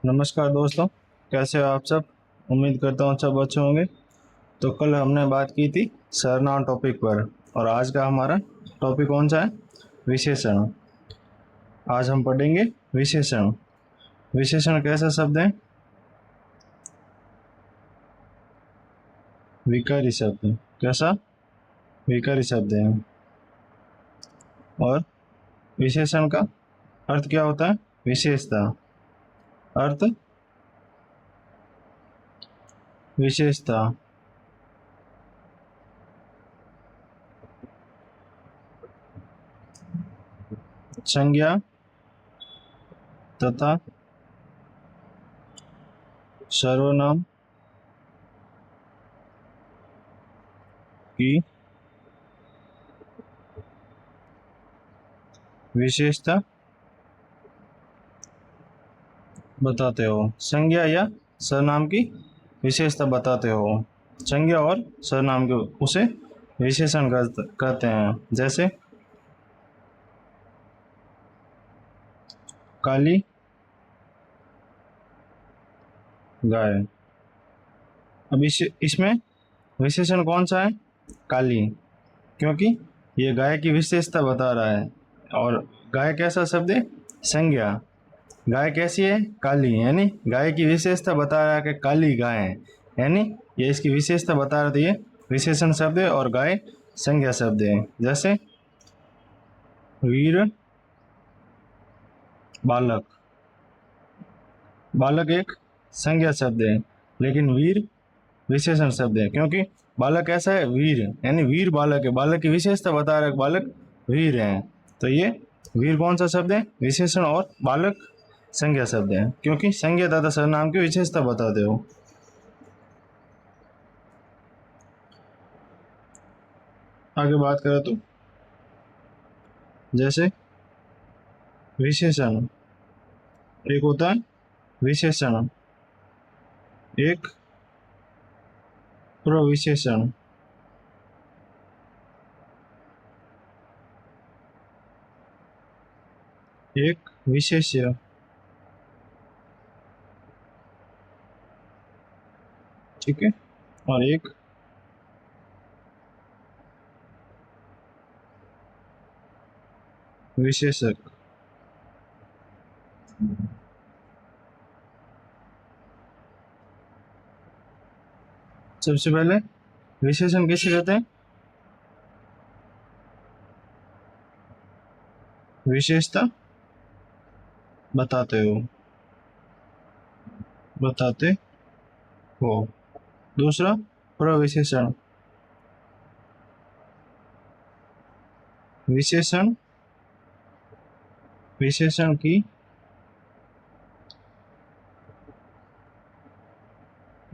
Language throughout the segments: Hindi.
नमस्कार दोस्तों, कैसे हो आप सब। उम्मीद करता हूँ सब अच्छे होंगे। तो कल हमने बात की थी सर्वनाम टॉपिक पर और आज का हमारा टॉपिक कौन सा है? विशेषण। आज हम पढ़ेंगे विशेषण। विशेषण कैसा शब्द है? विकारी शब्द। कैसा? विकारी शब्द है। और विशेषण का अर्थ क्या होता है? विशेषता। अर्थ विशेषता। संज्ञा तथा सर्वनाम की विशेषता बताते हो। संज्ञा या सर्वनाम की विशेषता बताते हो। संज्ञा और सर्वनाम के उसे विशेषण कहते हैं। जैसे काली गाय। अब इसमें विशेषण कौन सा है? काली, क्योंकि ये गाय की विशेषता बता रहा है। और गाय कैसा शब्द है? संज्ञा। गाय कैसी है? काली, यानी गाय की विशेषता बता रहा है कि काली गाय है, यानी ये इसकी विशेषता बता रही है। विशेषण शब्द है और गाय संज्ञा शब्द है। जैसे वीर बालक। बालक एक संज्ञा शब्द है, लेकिन वीर विशेषण शब्द है, क्योंकि बालक कैसा है? वीर, यानी वीर बालक है। बालक की विशेषता बता रहा है, बालक वीर है। तो ये वीर कौन सा शब्द है? विशेषण। और बालक संज्ञा शब्द है, क्योंकि संज्ञा तथा सर्वनाम की विशेषता बताते हो। आगे बात करें तो जैसे विशेषण एक होता है विशेषण, एक प्रविशेषण। एक विशेष्य। ठीक है। और एक विशेषक। सबसे पहले विशेषण किसे कहते हैं? विशेषता बताते हो, बताते हो। दूसरा प्रविशेषण। विशेषण विशेषण की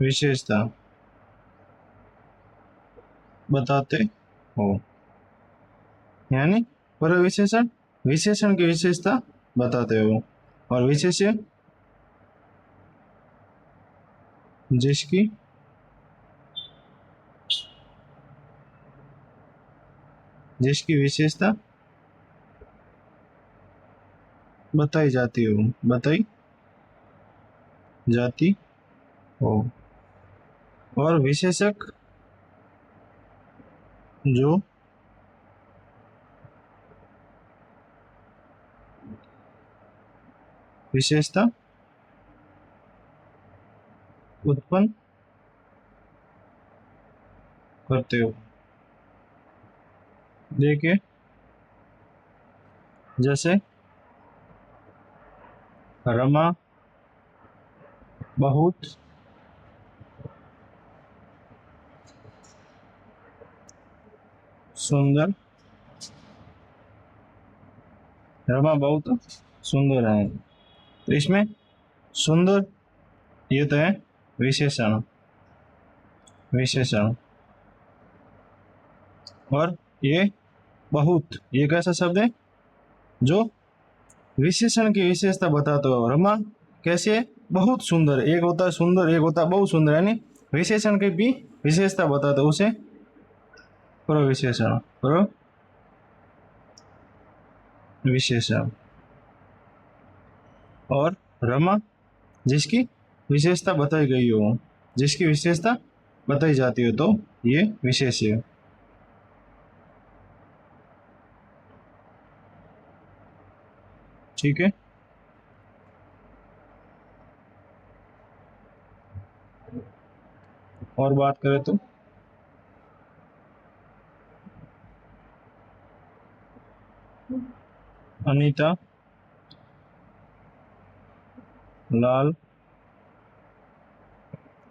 विशेषता बताते हो, यानी प्रविशेषण विशेषण की विशेषता बताते हो। और विशेष्य जिसकी जिसकी विशेषता बताई जाती हो, बताई जाती हो। और विशेषक जो विशेषता उत्पन्न करते हो। देखिए, जैसे रमा बहुत सुंदर। रमा बहुत सुंदर है। तो इसमें सुंदर ये तो है विशेषण। विशेषण। और ये बहुत, ये कैसा शब्द है? जो विशेषण की विशेषता बताते हो। रमा कैसे है? बहुत सुंदर। एक होता है सुंदर, एक होता है बहुत सुंदर, यानी विशेषण की भी विशेषता बताते हो, उसे प्रविशेषण। प्रविशेषण। और रमा जिसकी विशेषता बताई गई हो, जिसकी विशेषता बताई जाती हो तो ये विशेष्य। ठीक है। और बात करें तो अनीता लाल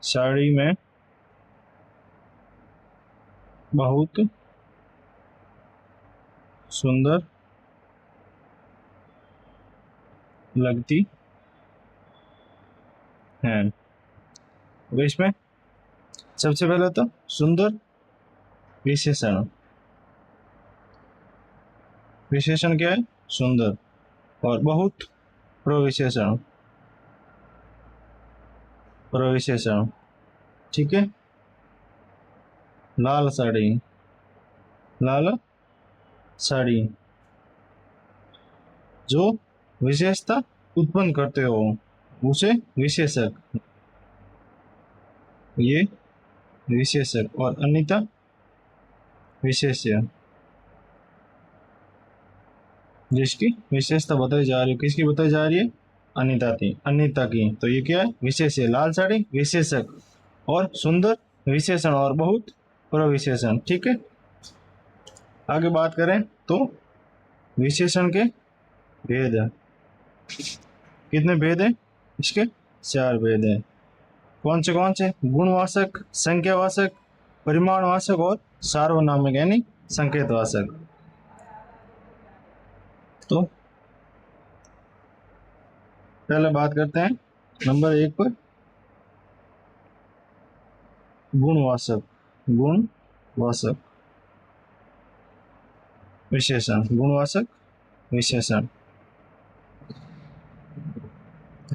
साड़ी में बहुत सुंदर लगती है। अब इसमें सबसे पहले तो सुंदर विशेषण, विशेषण क्या है? सुंदर। और बहुत प्रविशेषण, प्रविशेषण। ठीक है। लाल साड़ी, लाल साड़ी जो विशेषता उत्पन्न करते हो उसे विशेषक, ये विशेषक। और अनिता विशेष्य, जिसकी विशेषता बताई जा रही है। किसकी बताई जा रही है? अनिता की, अनिता की। तो ये क्या है? विशेष्य। लाल साड़ी विशेषक और सुंदर विशेषण और बहुत प्रविशेषण। ठीक है। आगे बात करें तो विशेषण के भेद, कितने भेद है इसके? 4 भेद है। कौन से? गुणवाचक, संख्यावाचक, परिमाणवाचक और सार्वनामिक यानी संकेतवाचक। तो पहले बात करते हैं नंबर 1 पर, गुणवाचक। गुणवाचक विशेषण, गुणवाचक विशेषण।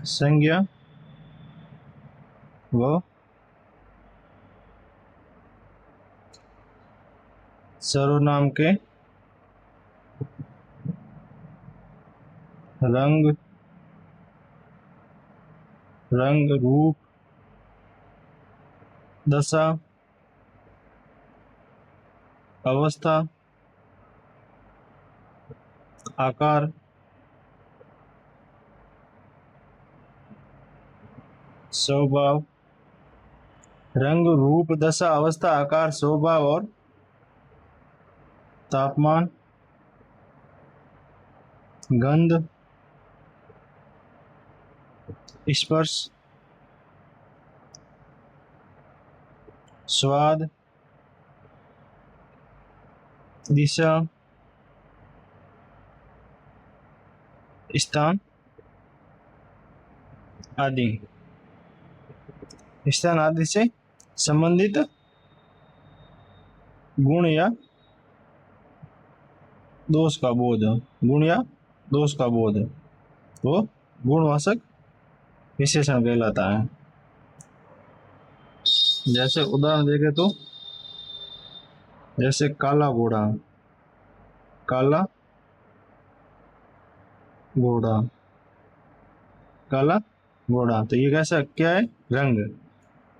संज्ञा व सर्वनाम के रंग, रंग, रूप, दशा, अवस्था, आकार, स्वभाव। रंग, रूप, दशा, अवस्था, आकार, स्वभाव और तापमान, गंध, स्पर्श, स्वाद, दिशा, स्थान आदि। स्थान आदि से संबंधित गुण या दोष का बोध, गुण या दोष का बोध, वो गुणवाचक विशेषण कहलाता है। जैसे उदाहरण देखें तो जैसे काला घोड़ा, काला घोड़ा, काला घोड़ा। तो ये कैसा क्या है? रंग।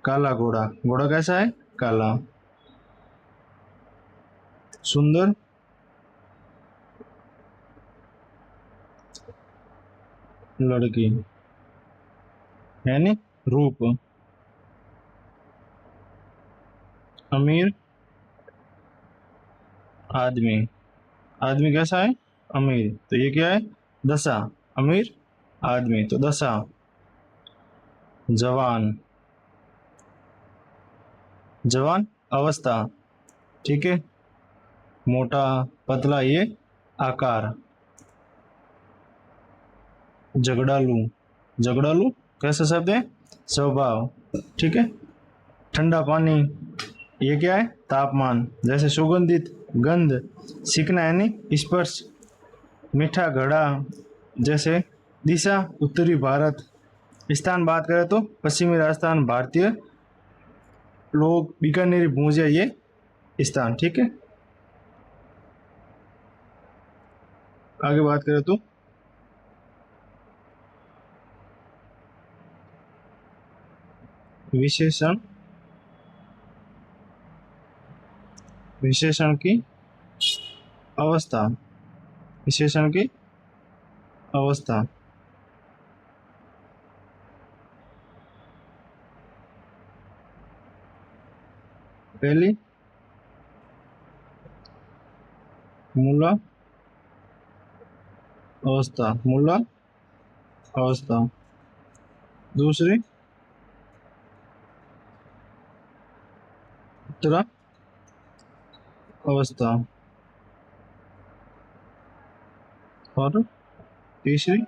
काला घोड़ा, घोड़ा कैसा है? काला। सुंदर लड़की यानी रूप। अमीर आदमी, आदमी कैसा है? अमीर। तो ये क्या है? दशा। अमीर आदमी तो दशा। जवान, जवान अवस्था। ठीक है। मोटा पतला ये आकार। झगड़ालू, झगड़ालू कैसा शब्द है? स्वभाव। ठीक है। ठंडा पानी, ये क्या है? तापमान। जैसे सुगंधित, गंध। सीखना यानी स्पर्श। मीठा घड़ा, जैसे दिशा उत्तरी भारत। स्थान बात करें तो पश्चिमी राजस्थान, भारतीय लोग बीकानेरी भूंजिया, ये स्थान। ठीक है। आगे बात करें तो विशेषण, विशेषण की अवस्था, विशेषण की अवस्था। पहली मूल अवस्था, मूल अवस्था। दूसरी उत्तर अवस्था। और तीसरी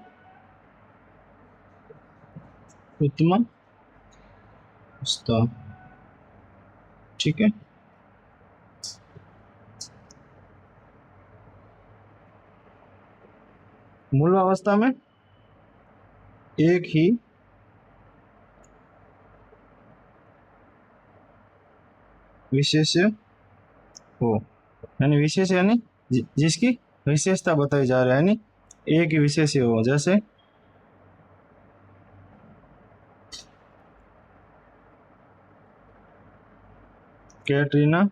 उत्तम अवस्था। ठीक है। मूल अवस्था में एक ही विशेष्य हो, यानी विशेष यानी जिसकी विशेषता बताई जा रही है, यानी एक ही विशेष्य हो। जैसे कैटरीना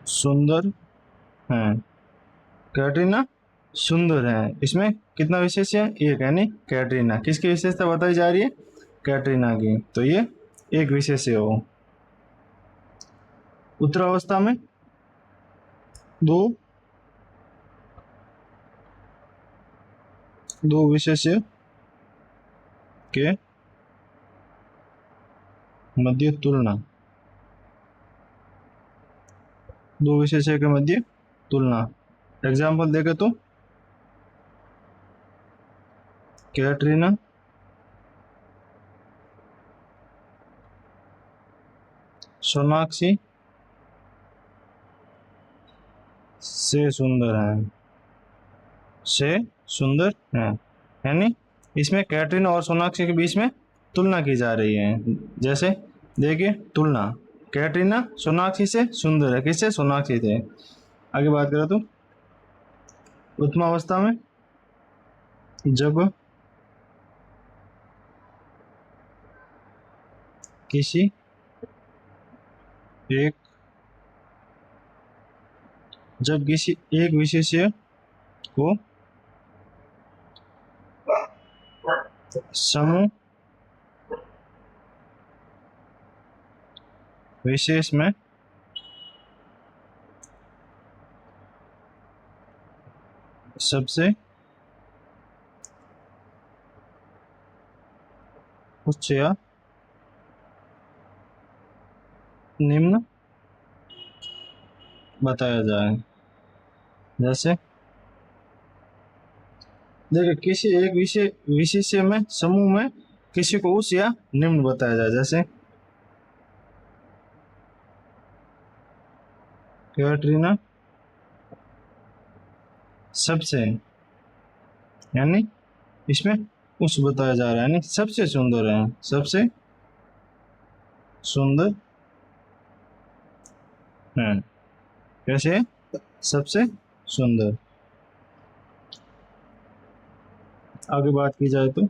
सुंदर है, कैटरीना सुंदर है, इसमें कितना विशेष्य है? एक, यानी कैटरीना किसकी विशेषता बताई जा रही है? कैटरीना की, तो ये एक विशेष्य हो। उत्तर अवस्था में दो विशेष्य के मध्य तुलना, दो विशेष्य के मध्य तुलना। एग्जाम्पल देखे तो कैटरीना सोनाक्षी से सुंदर है, से सुंदर है, यानी इसमें कैटरीना और सोनाक्षी के बीच में तुलना की जा रही है। जैसे देखिए तुलना, कैटरीना सोनाक्षी से सुंदर है, किससे? सोनाक्षी से। आगे बात करें तो उत्तम अवस्था में जब किसी एक एक विशेष्य को समूह विशेष में सबसे उच्च या निम्न बताया जाए। जैसे देखिए किसी एक विशेष्य में समूह में किसी को उच्च या निम्न बताया जाए। जैसे कैटरीना सबसे, यानी इसमें उच्च बताया जा रहा है, यानी सबसे सुंदर है, सबसे सुंदर है। कैसे? सबसे सुंदर। आगे बात की जाए तो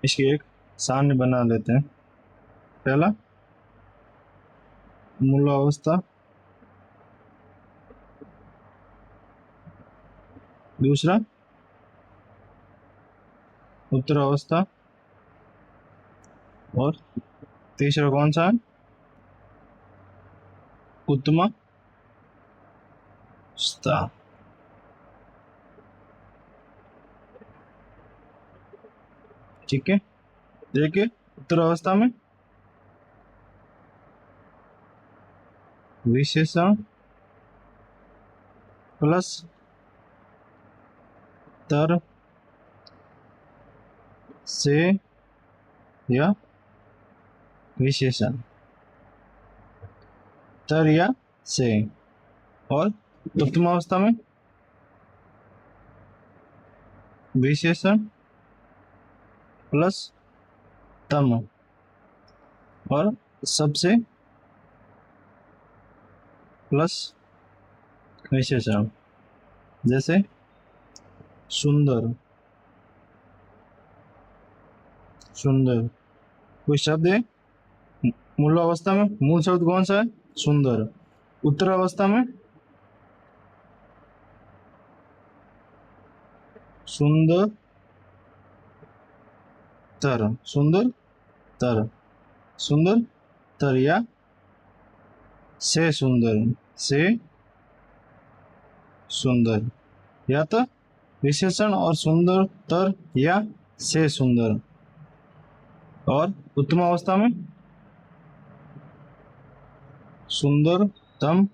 इसकी एक सारणी बना लेते हैं। पहला मूल अवस्था, दूसरा उत्तर अवस्था, और तीसरा कौन सा है? उत्तम अवस्था। ठीक है। देखिए उत्तर अवस्था में विशेषण प्लस तर से या विशेषण, तर या से। और उत्तम अवस्था में विशेषण प्लस तम और सबसे प्लस विशेषण, जैसे सुंदर, सुंदर कोई शब्द है मूल अवस्था में, मूल शब्द कौन सा है? सुंदर। उत्तर अवस्था में सुंदर तर, सुंदर तर, सुंदर तर या से सुंदर, से सुंदर, या तो विशेषण और सुंदर तर या से सुंदर। और उत्तम अवस्था में सुंदरतम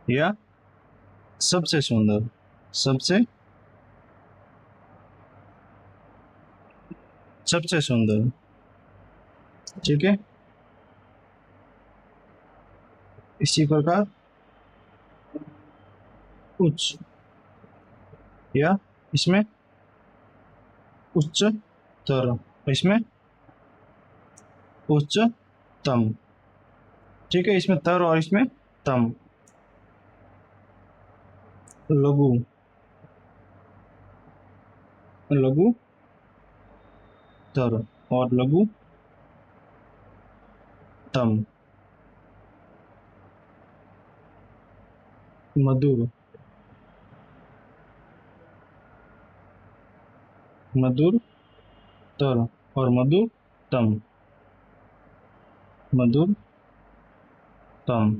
या सबसे सुंदर, सबसे सबसे सुंदर। ठीक है, इसी प्रकार उच्च या इसमें उच्चतर, इसमें उच्चतम। ठीक है, इसमें तर और इसमें तम। लघु, लघु तर और लघु तम। मधुर, मधुर तर और मधुर तम, मधुर तम।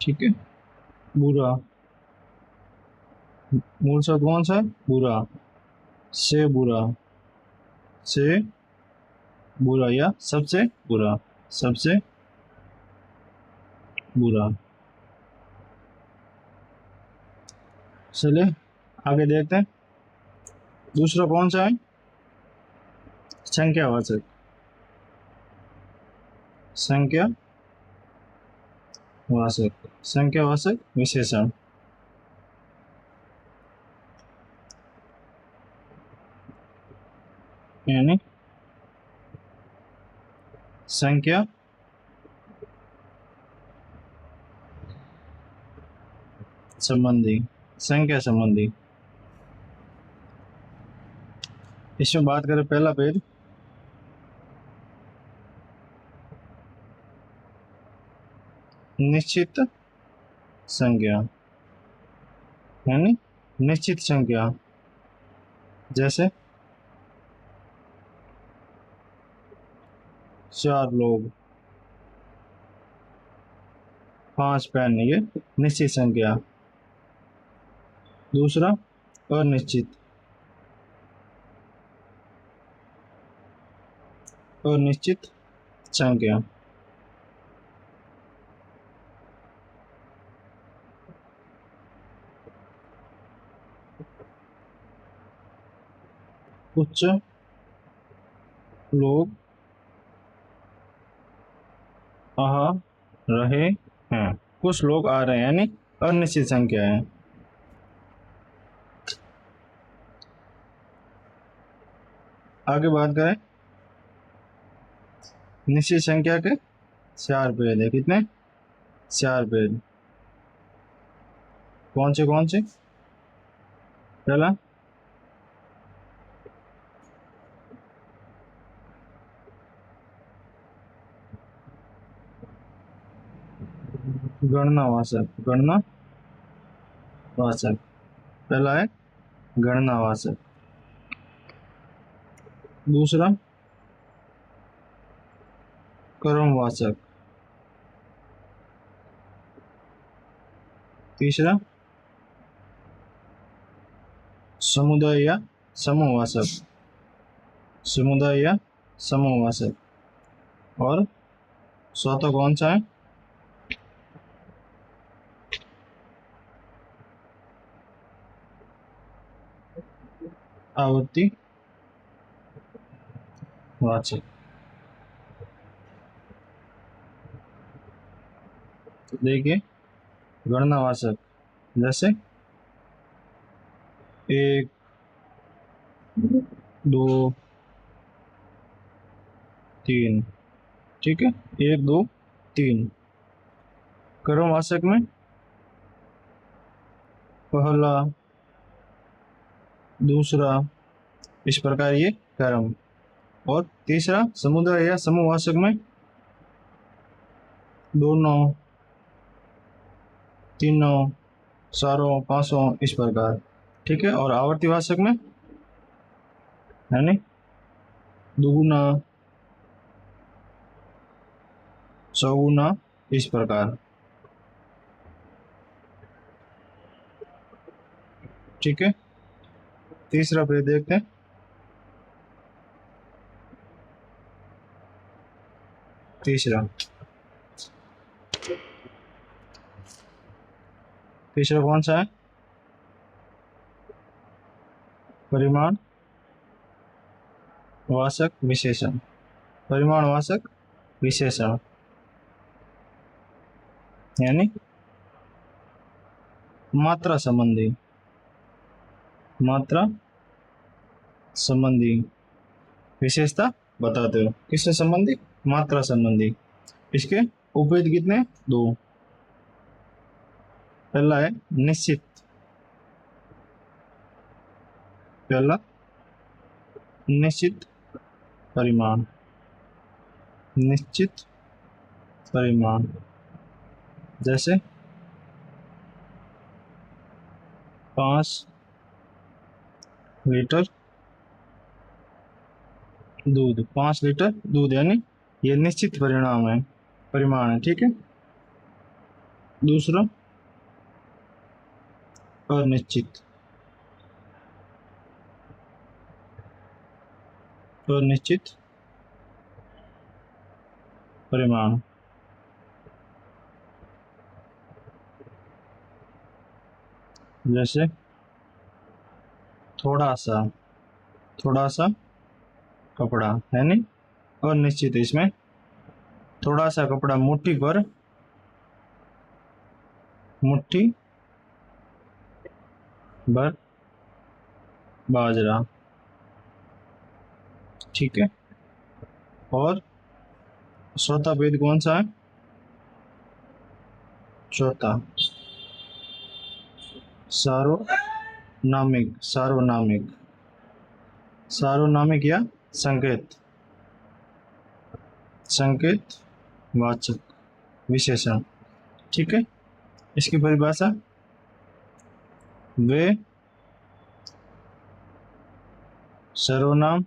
ठीक है, बुरा, मूल शब्द कौन सा है? बुरा, से बुरा, से बुरा या सबसे बुरा, सबसे बुरा। चलिए आगे देखते हैं, दूसरा कौन सा है? संख्यावाचक, संख्यावाचक, संख्यावाचक विशेषण। यानी संख्या संबंधी, संख्या संबंधी। इसमें बात करें पहला पेज, निश्चित संख्या, यानी निश्चित संख्या, जैसे 4 लोग, 5 पेन, ये निश्चित संख्या। दूसरा अनिश्चित, अनिश्चित संख्या। उच्च लोग आ रहे हैं, कुछ लोग आ रहे हैं, यानी अनिश्चित संख्या है। आगे बात करें, निश्चित संख्या के 4 भेद है। कितने? 4 भेद। कौन से कौन से? पहला गणनावाचक, गणनावाचक, पहला है गणनावाचक। दूसरा क्रमवाचक। तीसरा समुदाय या समूहवाचक, समुदाय या समूहवाचक। और चौथा कौन सा है? आवर्ती वाचक। तो देखिए, गणनावाचक जैसे 1, 2, 3। ठीक है, 1, 2, 3। कर्मवाचक में पहला, दूसरा, इस प्रकार ये कर्म। और तीसरा समुदाय या समूहवाचक में दोनों, तीनों, चारों, पांचों, इस प्रकार। ठीक है। और आवर्तीवाचक में यानी दुगुना, चौगुना, इस प्रकार। ठीक है। तीसरा पेज देखते हैं। तीसरा कौन सा है? परिमाण वाचक विशेषण। परिमाण वाचक विशेषण यानी मात्रा संबंधी, मात्रा संबंधी विशेषता बताते हो। किससे संबंधी? मात्रा संबंधी। इसके उपवेद कितने? दो। पहला है निश्चित, पहला निश्चित परिमाण, निश्चित परिमाण जैसे 5 लीटर दूध, 5 लीटर दूध, यानी ये निश्चित परिणाम है, परिमाण है। ठीक है। दूसरा अनिश्चित, अनिश्चित परिमाण जैसे थोड़ा सा, थोड़ा सा कपड़ा, यानी अनिश्चित। इसमें थोड़ा सा कपड़ा, मुट्ठी पर, मुट्ठी भर बाजरा। ठीक है। और चौथा भेद कौन सा है? चौथा सार्वनामिक, सार्वनामिक, सार्वनामिक या संकेत, संकेत वाचक विशेषण। ठीक है। इसकी परिभाषा, वे सर्वनाम,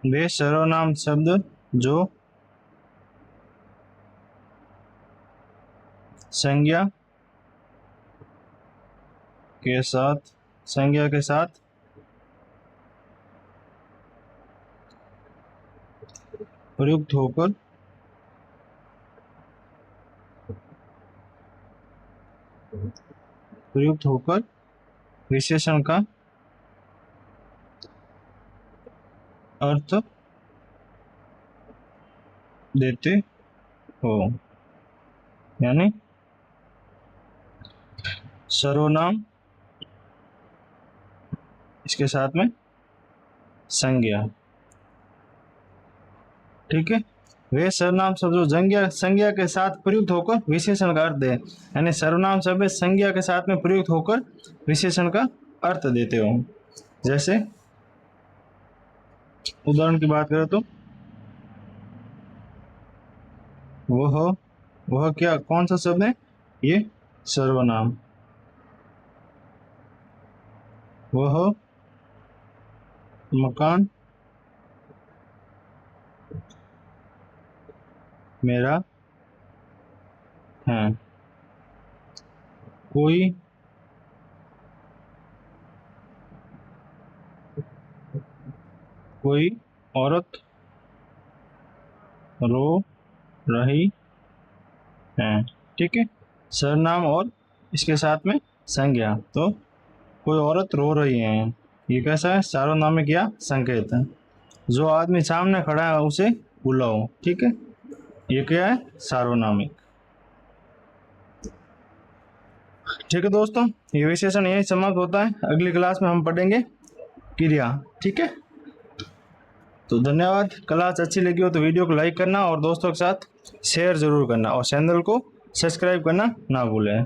वे सर्वनाम शब्द जो संज्ञा के साथ, संज्ञा के साथ प्रयुक्त होकर विशेषण का अर्थ देते हो। यानी सर्वनाम, इसके साथ में संज्ञा। ठीक है। वे सर्वनाम शब्द जो संज्ञा के साथ प्रयुक्त होकर विशेषण का अर्थ दे, यानी सर्वनाम शब्द संज्ञा के साथ में प्रयुक्त होकर विशेषण का अर्थ देते हो। जैसे उदाहरण की बात करें तो वह क्या, कौन सा शब्द है? ये सर्वनाम। वह मकान मेरा है। कोई औरत रो रही है। ठीक है। सर्वनाम और इसके साथ में संज्ञा। तो कोई औरत रो रही है, ये कैसा है? सार्वनामिक या संकेत है। जो आदमी सामने खड़ा है उसे बुलाओ। ठीक है। ये क्या है? सार्वनामिक। ठीक है दोस्तों, ये विशेषण यही समाप्त होता है। अगली क्लास में हम पढ़ेंगे क्रिया। ठीक है। तो धन्यवाद। क्लास अच्छी लगी हो तो वीडियो को लाइक करना और दोस्तों के साथ शेयर ज़रूर करना और चैनल को सब्सक्राइब करना ना भूलें।